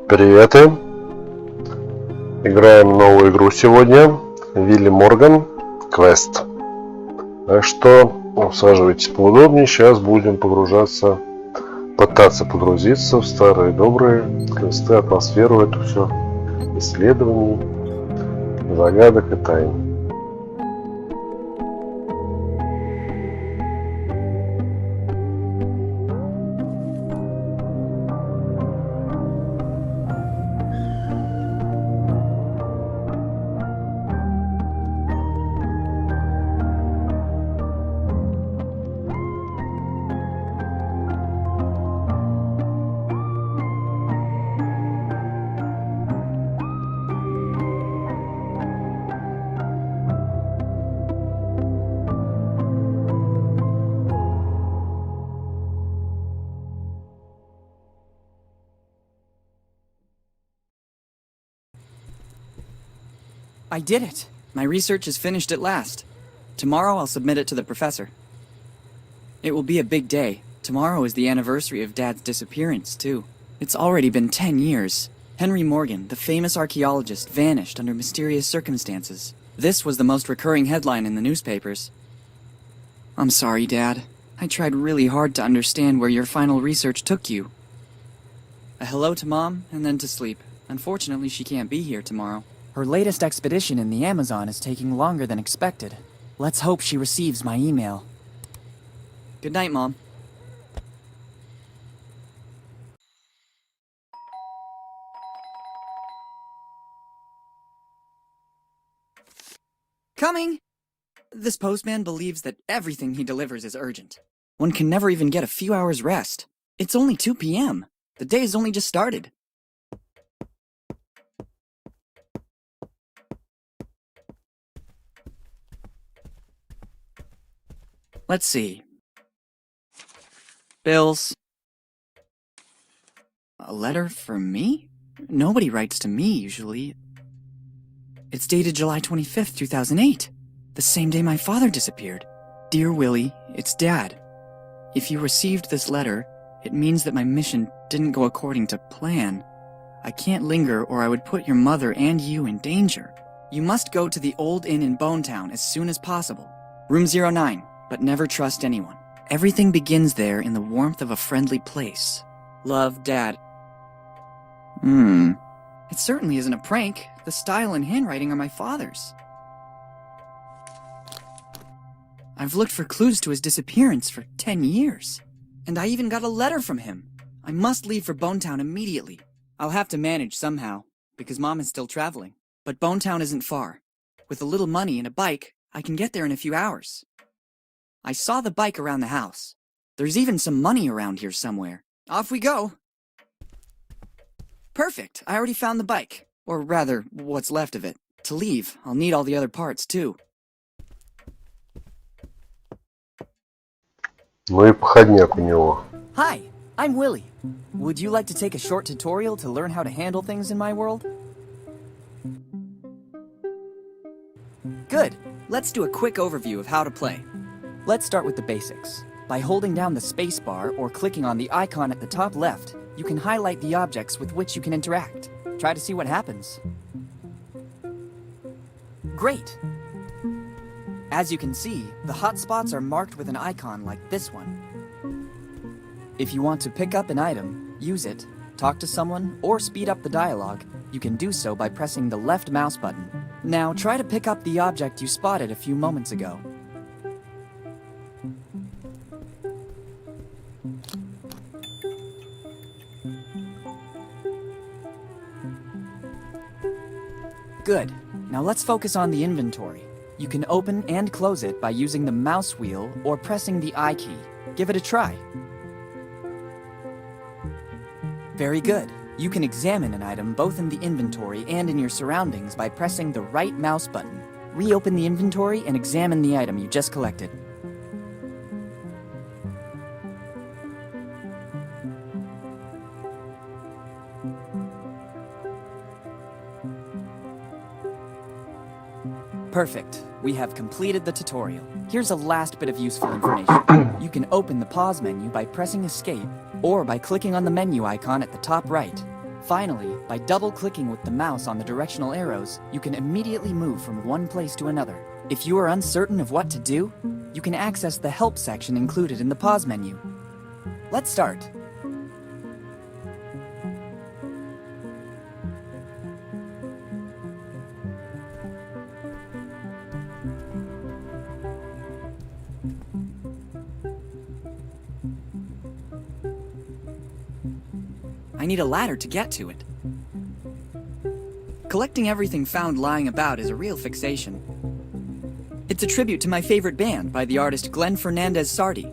Привет! Играем новую игру сегодня. Willy Morgan Quest. Так что усаживайтесь поудобнее. Сейчас будем пытаться погрузиться в старые добрые квесты, атмосферу, эту все исследований, загадок и тайн. I did it! My research is finished at last. Tomorrow I'll submit it to the professor. It will be a big day. Tomorrow is the anniversary of Dad's disappearance, too. It's already been 10 years. Henry Morgan, the famous archaeologist, vanished under mysterious circumstances. This was the most recurring headline in the newspapers. I'm sorry, Dad. I tried really hard to understand where your final research took you. A hello to Mom, and then to sleep. Unfortunately, she can't be here tomorrow. Her latest expedition in the Amazon is taking longer than expected. Let's hope she receives my email. Good night, Mom. Coming! This postman believes that everything he delivers is urgent. One can never even get a few hours rest. It's only 2 p.m. The day has only just started. Let's see. Bills. A letter for me? Nobody writes to me, usually. It's dated July 25th, 2008. The same day my father disappeared. Dear Willy, it's Dad. If you received this letter, it means that my mission didn't go according to plan. I can't linger or I would put your mother and you in danger. You must go to the old inn in Bonetown as soon as possible. Room 09. But never trust anyone. Everything begins there in the warmth of a friendly place. Love, Dad. It certainly isn't a prank. The style and handwriting are my father's. I've looked for clues to his disappearance for 10 years. And I even got a letter from him. I must leave for Bonetown immediately. I'll have to manage somehow, because Mom is still traveling. But Bonetown isn't far. With a little money and a bike, I can get there in a few hours. I saw the bike around the house. There's even some money around here somewhere. Off we go! Perfect! I already found the bike. Or rather, what's left of it. To leave, I'll need all the other parts, too. Ну и походняк у него. Hi, I'm Willy. Would you like to take a short tutorial to learn how to handle things in my world? Good. Let's do a quick overview of how to play. Let's start with the basics. By holding down the spacebar or clicking on the icon at the top left, you can highlight the objects with which you can interact. Try to see what happens. Great! As you can see, the hotspots are marked with an icon like this one. If you want to pick up an item, use it, talk to someone, or speed up the dialogue, you can do so by pressing the left mouse button. Now try to pick up the object you spotted a few moments ago. Good. Now let's focus on the inventory. You can open and close it by using the mouse wheel or pressing the I key. Give it a try. Very good. You can examine an item both in the inventory and in your surroundings by pressing the right mouse button. Reopen the inventory and examine the item you just collected. Perfect. We have completed the tutorial. Here's a last bit of useful information. You can open the pause menu by pressing Escape, or by clicking on the menu icon at the top right. Finally, by double-clicking with the mouse on the directional arrows, you can immediately move from one place to another. If you are uncertain of what to do, you can access the Help section included in the pause menu. Let's start. I need a ladder to get to it. Collecting everything found lying about is a real fixation. It's a tribute to my favorite band by the artist Glenn Fernandez Sardi.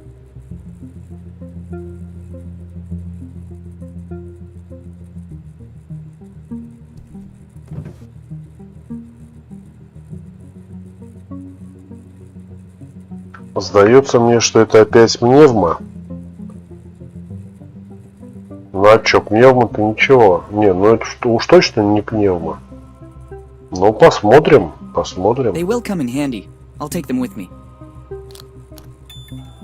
Сдается мне, что это опять пневма. Ну а чё, пневма-то ничего. Не, ну это уж точно не пневма. Ну посмотрим, посмотрим. They will come in handy. I'll take them with me.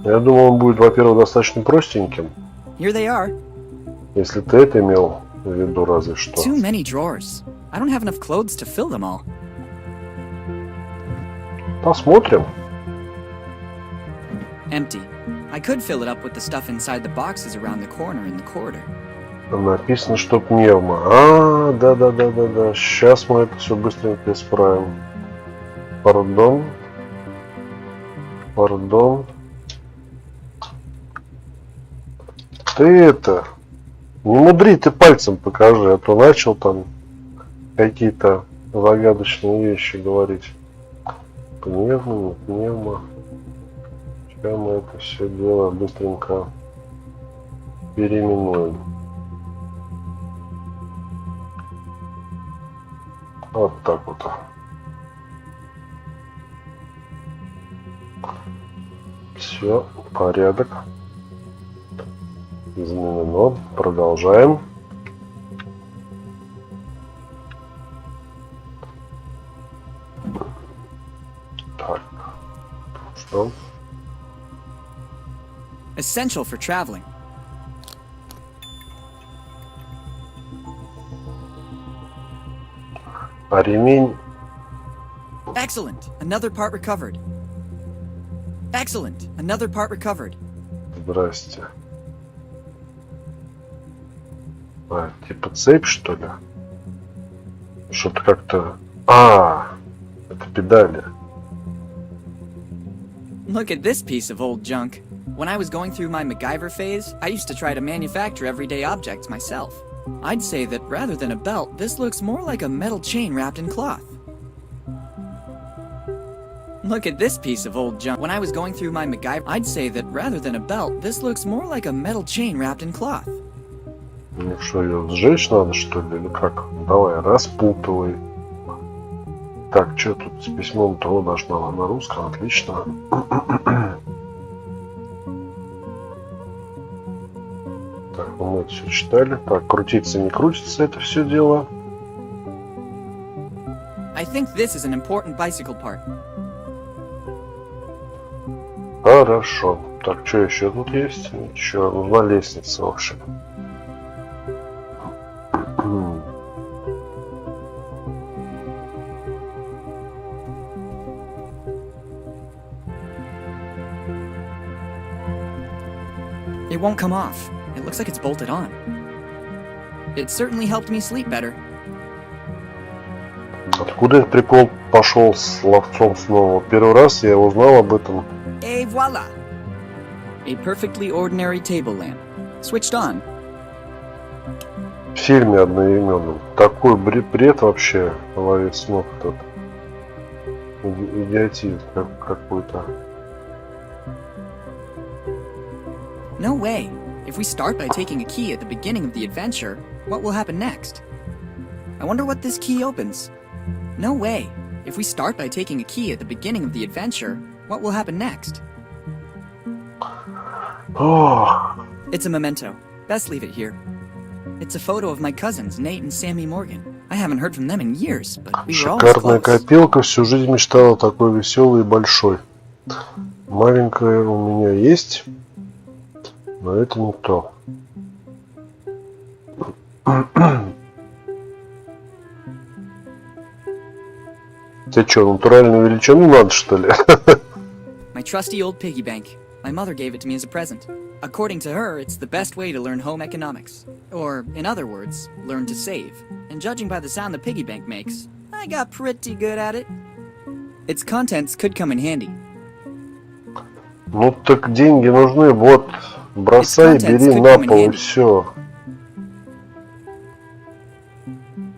Я думаю, он будет, во-первых, достаточно простеньким. Here they are. Если ты это имел в виду, разве что. Too many drawers. I don't have enough clothes to fill them all. Посмотрим. Empty. I could fill it up with the stuff inside the boxes around the corner in the corridor. Написано, что пневма. А, да. Сейчас мы это все быстренько исправим. Пардон. Ты это... Не мудри, ты пальцем покажи, а то начал там какие-то загадочные вещи говорить. Пневма, не пневма. Сейчас мы это все дело быстренько переименуем. Вот так вот. Все, порядок. Изменено. Продолжаем. Так. Что? Essential for traveling. А ремень... Excellent. Another part recovered. Excellent. Another part recovered. Здрасте. А, типа цепь, что ли? Что-то как-то... А, это педали. Look at this piece of old junk. When I was going through my MacGyver phase, I used to try to manufacture everyday objects myself. I'd say that rather than a belt, this looks more like a metal chain wrapped in cloth. Look at this piece of old junk. When I was going through my MacGyver, I'd say that rather than a belt, this looks more like a metal chain wrapped in cloth. Ну что, ее сжечь надо, что ли, или как? Давай, распутывай. Так, что тут с письмом-то должна на русском, отлично. Так, ну мы это все читали. Так, крутится, не крутится это все дело. I think this is an important bicycle part. Хорошо. Так, что еще тут есть? Ничего, нужна лестница, в общем. It won't come off. It looks like it's bolted on. It certainly helped me sleep better. Откуда этот прикол пошел с ловцом снова? Первый раз я узнал об этом. Et voila! A perfectly ordinary table lamp. Switched on. В фильме одноименном. Такой бред вообще ловит с ног этот. Идиотизм какой-то. No way. If we start by taking a key at the beginning of the adventure, what will happen next? I wonder what this key opens. No way. If we start by taking a key at the beginning of the adventure, what will happen next? Ох. It's a memento. Best leave it here. It's a photo of my cousins, Nate and Sammy Morgan. I haven't heard from them in years, but we were always Шикарная close. копилка, всю жизнь мечтала такой веселый и большой. Маленькая у меня есть, но это не то. Тебе что, натуральную величину надо, что ли? My trusty old piggy bank. My mother gave it to me as a present. According to her, it's the best way to learn home economics. Or, in other words, learn to save. And judging by the sound the piggy bank makes, I got pretty good at it. Its contents could come in handy. Ну так деньги нужны, вот. Бросай, бери на пол и все.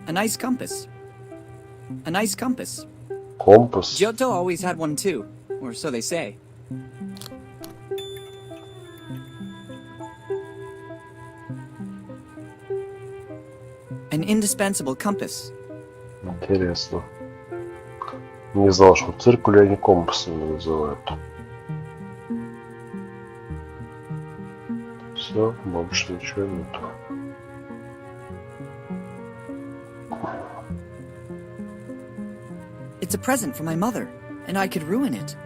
A nice compass. A nice compass. Компас. Giotto always had one too, or so they say. An indispensable compass. Интересно. Не знал, что циркули они компасами называют. Все, больше ничего нету. It's a present from my mother, and I could ruin it.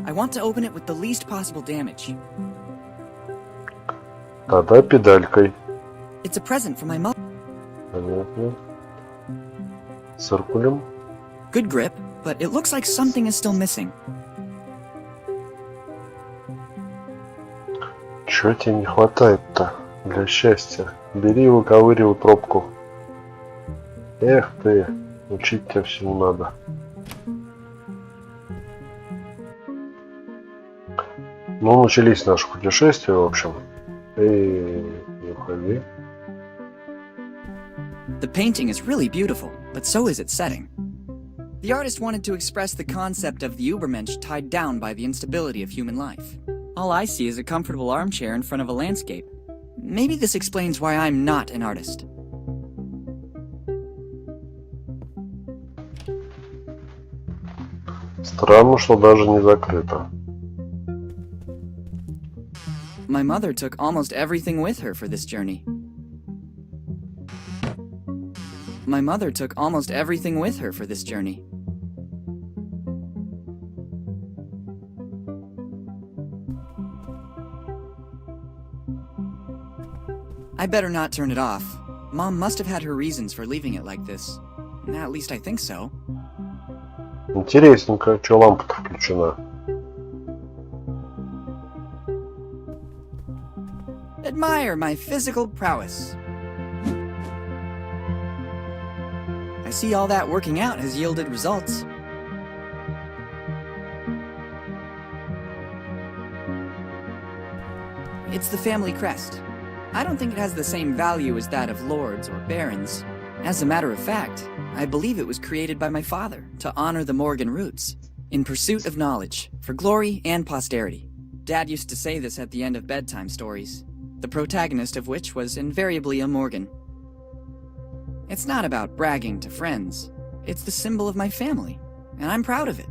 I want to open it with the least possible damage. Тогда педалькой. It's a present from my mother. Понятно. Циркулем. Good grip, but it looks like something is still missing. Чего тебе не хватает-то для счастья? Бери и выковыривай пробку. Эх ты, учить тебя всему надо. Ну, начались наши путешествия, в общем. Не уходи. The painting is really beautiful, but so is its setting. The artist wanted to express the concept of the Übermensch tied down by the instability of human life. All I see is a comfortable armchair in front of a landscape. Maybe this explains why I'm not an artist. Странно, что даже не закрыто. My mother took almost everything with her for this journey. My mother took almost everything with her for this journey. I better not turn it off. Mom must have had her reasons for leaving it like this. At least I think so. Интересненько, что лампа-то включена. Admire my physical prowess. I see all that working out has yielded results. It's the family crest. I don't think it has the same value as that of lords or barons. As a matter of fact, I believe it was created by my father to honor the Morgan roots, in pursuit of knowledge, for glory and posterity. Dad used to say this at the end of bedtime stories, the protagonist of which was invariably a Morgan. It's not about bragging to friends. It's the symbol of my family, and I'm proud of it.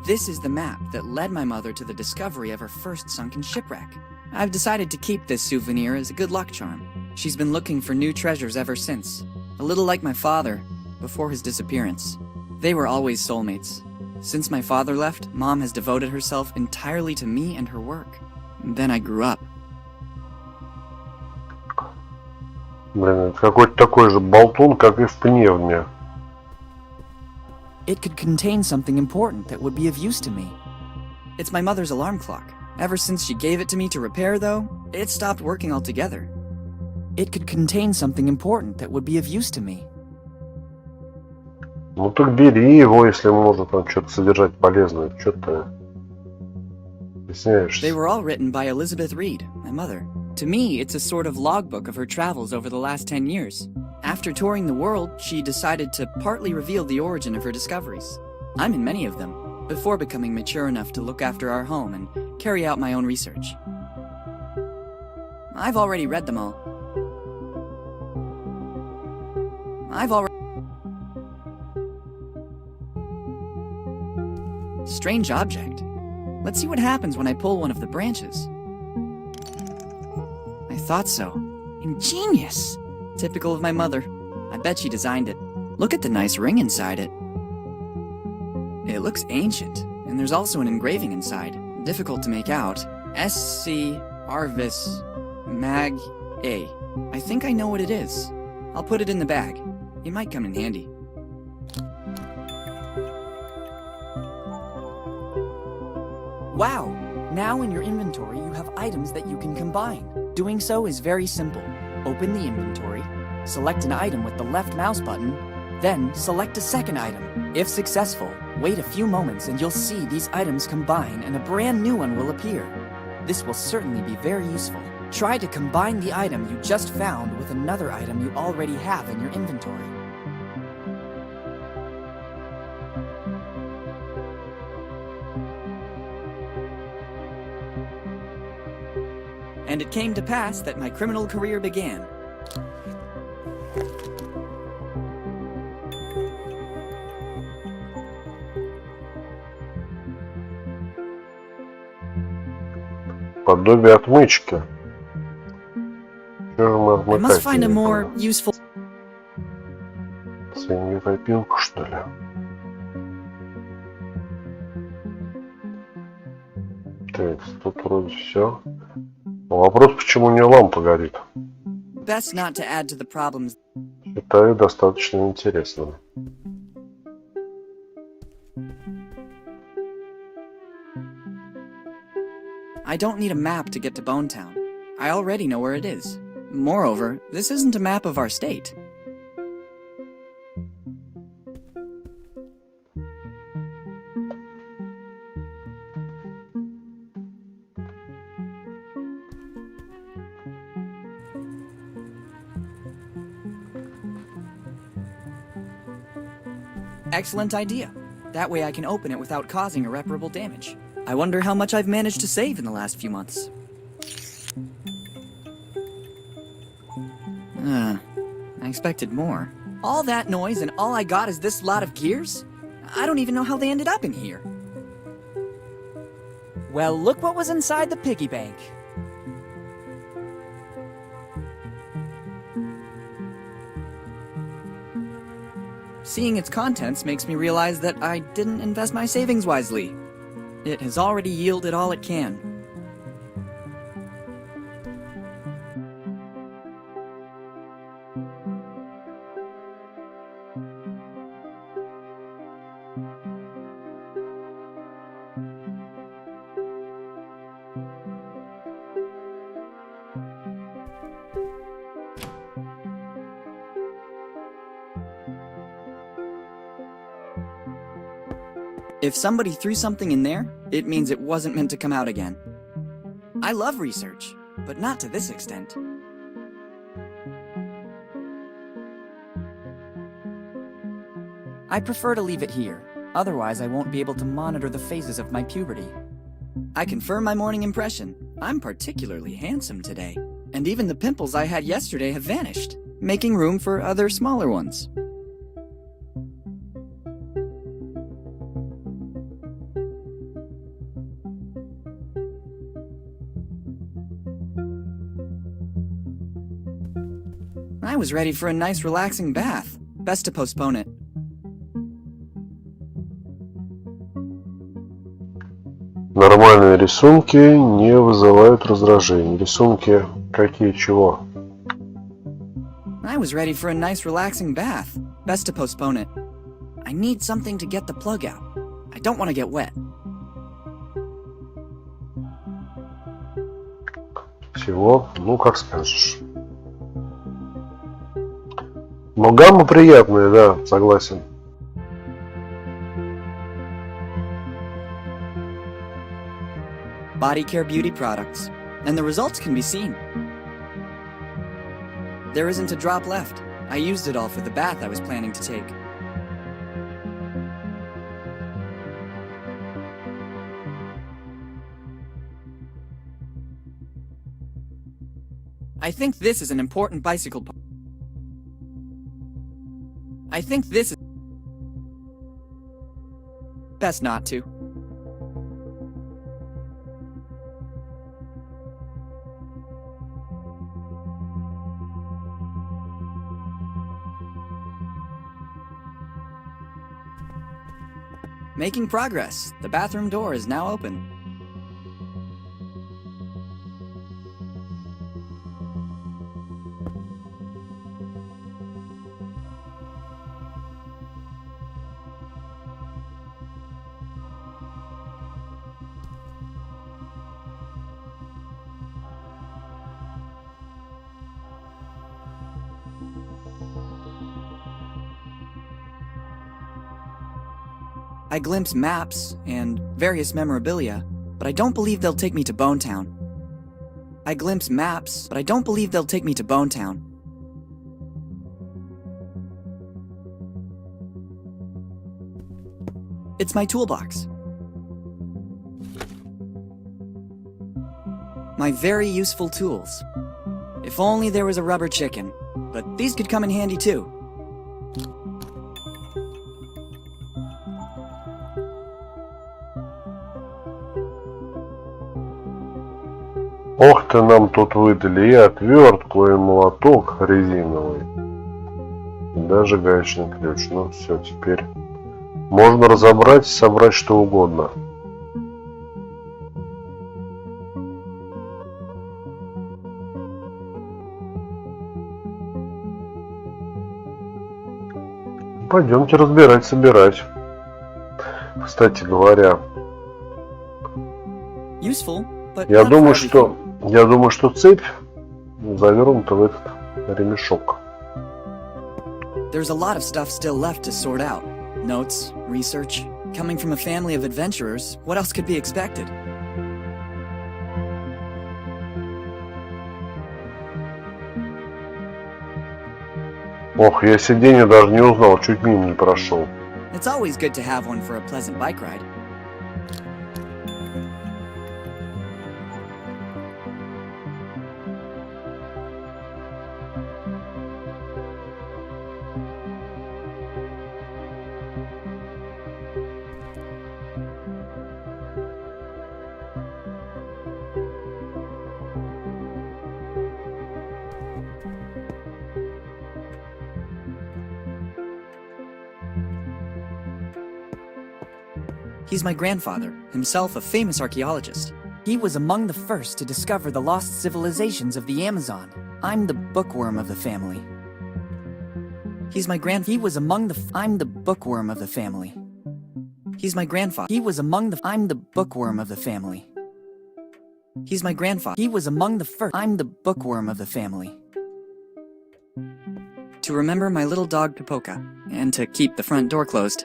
This is the map that led my mother to the discovery of her first sunken shipwreck. I've decided to keep this souvenir as a good luck charm. She's been looking for new treasures ever since, a little like my father, before his disappearance. They were always soulmates. Since my father left, Mom has devoted herself entirely to me and her work. And then I grew up. Блин, это какой-то такой же болтун, как и в пневме. It could contain something important that would be of use to me. It's my mother's alarm clock. Ever since she gave it to me to repair, though, it stopped working altogether. It could contain something important that would be of use to me. Ну так бери его, если может там что-то содержать полезное. Что ты стесняешься? They were all written by Elizabeth Reed, my mother. To me, it's a sort of logbook of her travels over the last 10 years. After touring the world, she decided to partly reveal the origin of her discoveries. I'm in many of them, before becoming mature enough to look after our home and carry out my own research. I've already read them all. Strange object. Let's see what happens when I pull one of the branches. I thought so. Ingenious! Typical of my mother. I bet she designed it. Look at the nice ring inside it. It looks ancient, and there's also an engraving inside. Difficult to make out. S.C. Arvis Mag A. I think I know what it is. I'll put it in the bag. It might come in handy. Wow! Now in your inventory you have items that you can combine. Doing so is very simple. Open the inventory, select an item with the left mouse button, then select a second item. If successful, wait a few moments and you'll see these items combine and a brand new one will appear. This will certainly be very useful. Try to combine the item you just found with another item you already have in your inventory. And it came to pass that my criminal career began. Подобие отмычки. Что же мы I must отмыкать? find a more useful... Свиньекопилку, что ли? Так, тут вроде все. Вопрос, почему у нее лампа горит? Best not to add to the problems. Считаю достаточно интересным. I don't need a map to get to Bonetown. I already know where it is. Moreover, this isn't a map of our state. Excellent idea. That way I can open it without causing irreparable damage. I wonder how much I've managed to save in the last few months. I expected more. All that noise and all I got is this lot of gears? I don't even know how they ended up in here. Well, look what was inside the piggy bank. Seeing its contents makes me realize that I didn't invest my savings wisely. It has already yielded all it can. If somebody threw something in there, it means it wasn't meant to come out again. I love research, but not to this extent. I prefer to leave it here, otherwise I won't be able to monitor the phases of my puberty. I confirm my morning impression. I'm particularly handsome today. And even the pimples I had yesterday have vanished, making room for other smaller ones. I was ready for a nice relaxing bath. Best to postpone it. Нормальные рисунки не вызывают раздражения. Рисунки какие, чего? I was ready for a nice relaxing bath. Best to postpone it. I need something to get the plug out. I don't want to get wet. Всего, ну как скажешь. Но гамма приятная, да, согласен. Body care beauty products. And the results can be seen. There isn't a drop left. I used it all for the bath I was planning to take. I think this is an important bicycle part. I think this is... Best not to. Making progress. The bathroom door is now open. I glimpse maps and various memorabilia, but I don't believe they'll take me to Bonetown. I glimpse maps, but I don't believe they'll take me to Bonetown. It's my toolbox. My very useful tools. If only there was a rubber chicken, but these could come in handy too. Ох ты, нам тут выдали и отвертку, и молоток резиновый. И даже гаечный ключ. Ну все, теперь можно разобрать и собрать что угодно. Пойдемте разбирать, собирать. Кстати говоря, Useful, but я not думаю, for что цепь завернута в этот ремешок. There's a lot of stuff still left to sort out. Notes, research. Coming from a family of adventurers, what else could be expected? Ох, я сиденье даже не узнал, чуть мимо не прошел. It's always good to have one for a pleasant bike ride. He's my grandfather, himself a famous archaeologist. He was among the first to discover the lost civilizations of the Amazon. I'm the bookworm of the family. He was among the I'm the bookworm of the family. He's my grandfather. I'm the bookworm of the family. He's my grandfather. He was among the first. I'm the bookworm of the family. To remember my little dog Pipoca, and to keep the front door closed.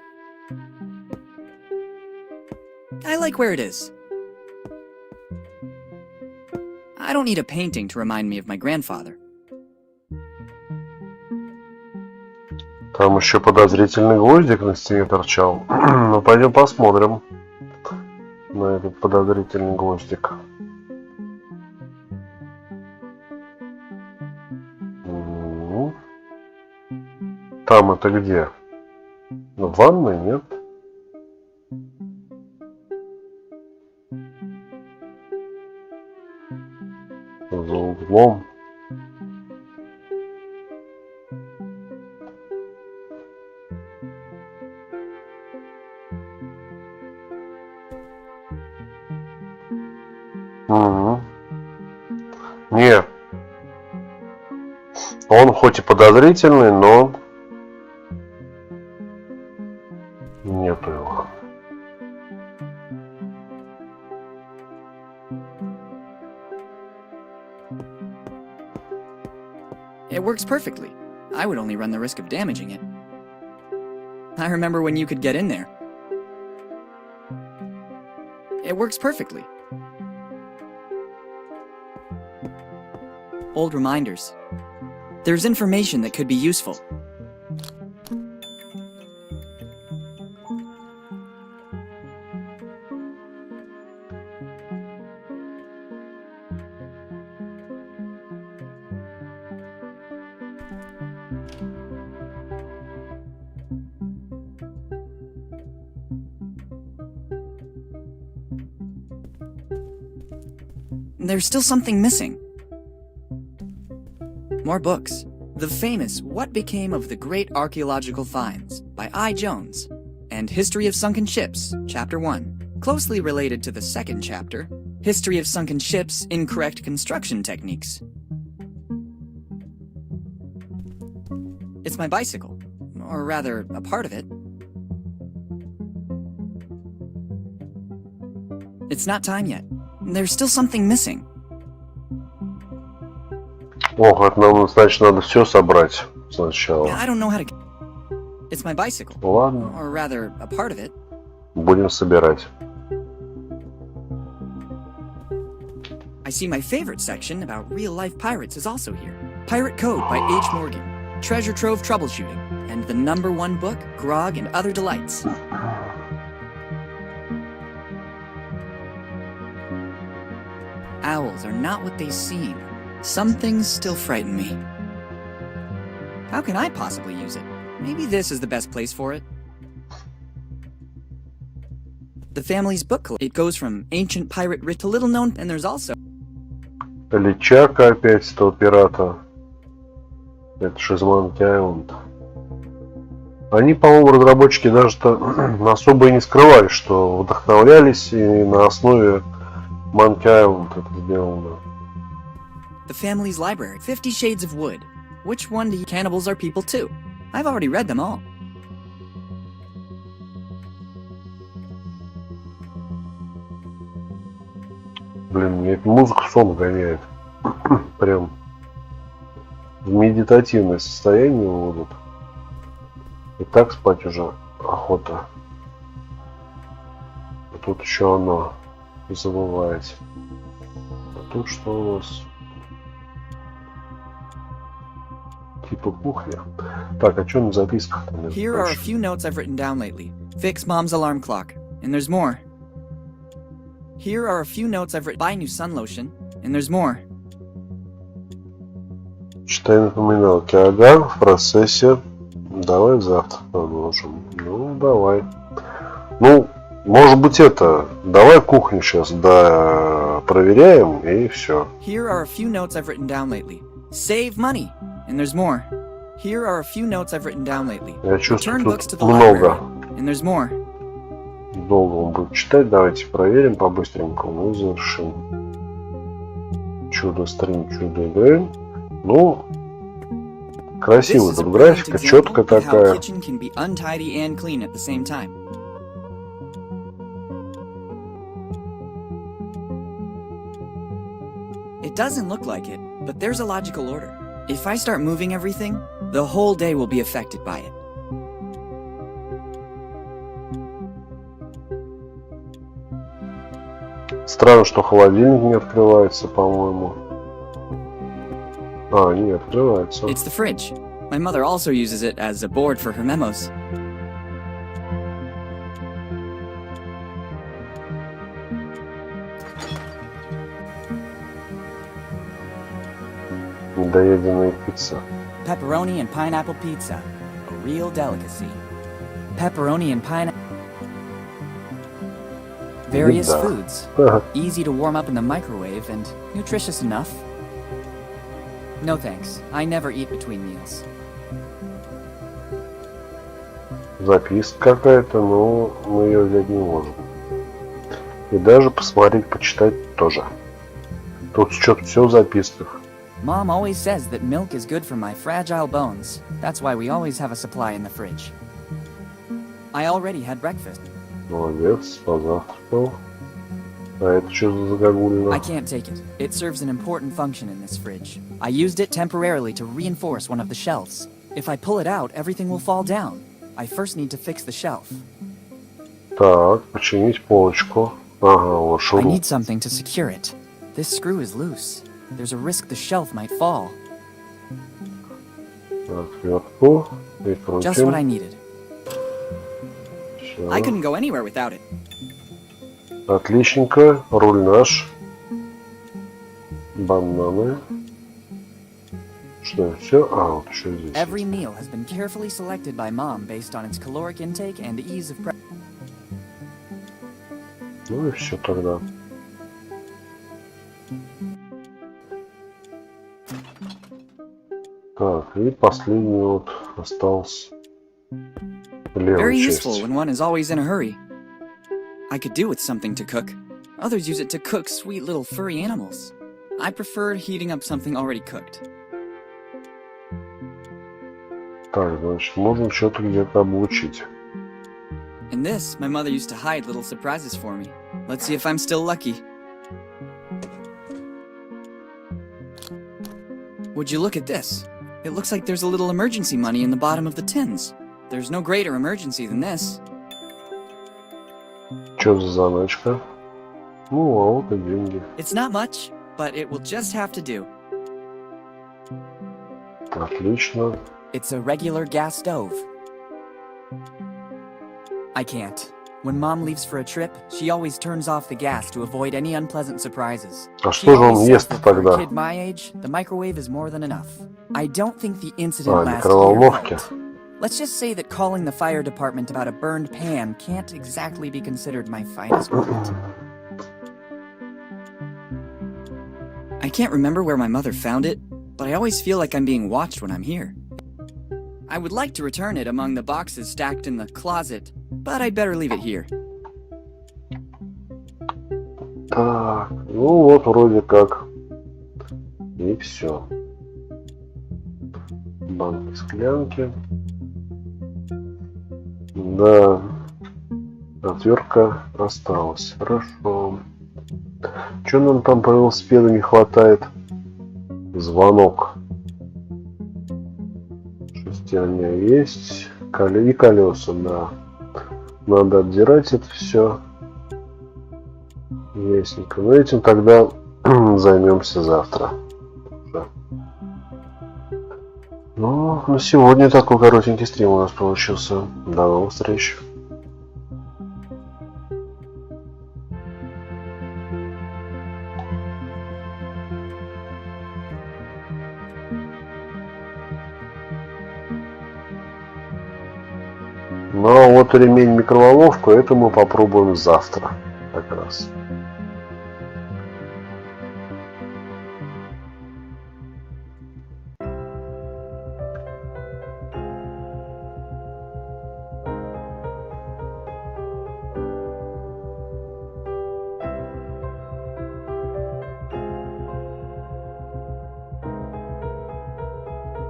I like where it is. I don't need a painting to remind me of my grandfather. Там еще подозрительный гвоздик на стене торчал. Ну, пойдем посмотрим на этот подозрительный гвоздик. Там это где? В ванной, нет? За углом. Угу. Не. Он хоть и подозрительный, но нету его. It works perfectly. I would only run the risk of damaging it. I remember when you could get in there. It works perfectly. Old reminders. There's information that could be useful. There's still something missing. More books. The famous What Became of the Great Archaeological Finds by I. Jones and History of Sunken Ships, Chapter 1. Closely related to the second chapter, History of Sunken Ships, Incorrect Construction Techniques. It's my bicycle, or rather, a part of it. It's not time yet. There's still something missing. Ох, это нам, значит, надо все собрать сначала. I don't know how to... It's my bicycle. Ладно. Or rather, a part of it. Будем собирать. I see my favorite section about real-life pirates is also here. Pirate Code by H. Morgan, Treasure Trove Troubleshooting, and the #1 book, Grog and Other Delights. Owls are not what they seem. Some things still frighten me. How can I possibly use it? Maybe this is the best place for it. The family's book collection. It goes from ancient pirate to little known, and there's also... Личака опять этого пирата. Это же из Monkey Island. Они, по-моему, разработчики даже-то особо и не скрывали, что вдохновлялись и на основе Monkey Island это сделано. The family's library, 50 Shades of Wood. Which one do you... Cannibals are people too. I've already read them all. Блин, мне эта музыка сон гоняет. Прям в медитативное состояние вводит. И так спать уже охота. А тут еще оно забывает. А тут что у нас? Типа кухня. Так, а что на записках? Here are a few notes I've written down lately. Fix Mom's alarm clock. And there's more. Here are a few notes I've written. Buy new sun lotion. And there's more. Читай напоминалки. Ага, в процессе. Давай завтра продолжим. Ну, давай. Ну, может быть это. Давай кухню сейчас проверяем и все. Here are a few notes I've written down lately. Save money. And there's more. Here are a few notes I've written down lately. Я чувствую, Return books to тут the много. library. And there's more. Долго он будет читать. Давайте проверим по-быстренькому и завершим. Чудо-стрим, чудо-игры. Ну, красивый тут графика, четкая такая. Kitchen can be untidy and clean at the same time. It doesn't look like it, but there's a logical order. If I start moving everything, the whole day will be affected by it. Странно, что холодильник не открывается, по-моему. А, не открывается. It's the fridge. My mother also uses it as a board for her memos. Недоеденная пицца. Pepperoni and pineapple pizza. A real delicacy. Pepperoni and pineapple. Various Да. foods. Easy to warm up in the microwave and nutritious enough. No thanks. I never eat between meals. Записка какая-то, но мы ее взять не можем. И даже посмотреть, почитать тоже. Тут что-то все в записках. Mom always says that milk is good for my fragile bones. That's why we always have a supply in the fridge. I already had breakfast. Молодец, позавтракал. А это что за загогулина? I can't take it. It serves an important function in this fridge. I used it temporarily to reinforce one of the shelves. If I pull it out, everything will fall down. I first need to fix the shelf. Так, починить полочку. Ага, вот I шуруп. need something to secure it. This screw is loose. There's a risk the shelf might fall. Отвертку. И Just what I крутим. needed. Всё. I couldn't go anywhere without it. Отличненько. Руль наш. Бананы. Что, все? А, вот еще здесь. Every meal has been carefully selected by Mom based on its caloric intake and ease of prep. Ну и все тогда. Так, и последний вот остался. Левая Very часть. useful when one is always in a hurry. I could do with something to cook. Others use it to cook sweet little furry animals. I prefer heating up something already cooked. Так, значит, можно что-то где-то облучить. In this, my mother used to hide little surprises for me. Let's see if I'm still lucky. Would you look at this? It looks like there's a little emergency money in the bottom of the tins. There's no greater emergency than this. Что за заначка? Ну, а вот и деньги. It's not much, but it will just have to do. Отлично. It's a regular gas stove. I can't. When Mom leaves for a trip, she always turns off the gas to avoid any unpleasant surprises. А She что же он always says ест that for a тогда? kid my age, the microwave is more than enough. I don't think the incident last микроволновки. year helped. Let's just say that calling the fire department about a burned pan can't exactly be considered my finest moment. I can't remember where my mother found it, but I always feel like I'm being watched when I'm here. I would like to return it among the boxes stacked in the closet, but I'd better leave it here. Так, ну вот вроде как. И все. Банки, склянки. Да. Отвертка осталась. Хорошо. Что нам там по велосипеду не хватает? Звонок. Шестерня есть. И колеса, да. Надо отдирать это все. Ясненько. Но этим тогда займемся завтра. Ну, на сегодня такой коротенький стрим у нас получился. До новых встреч. Ну а вот ремень микроволновку, это мы попробуем завтра как раз.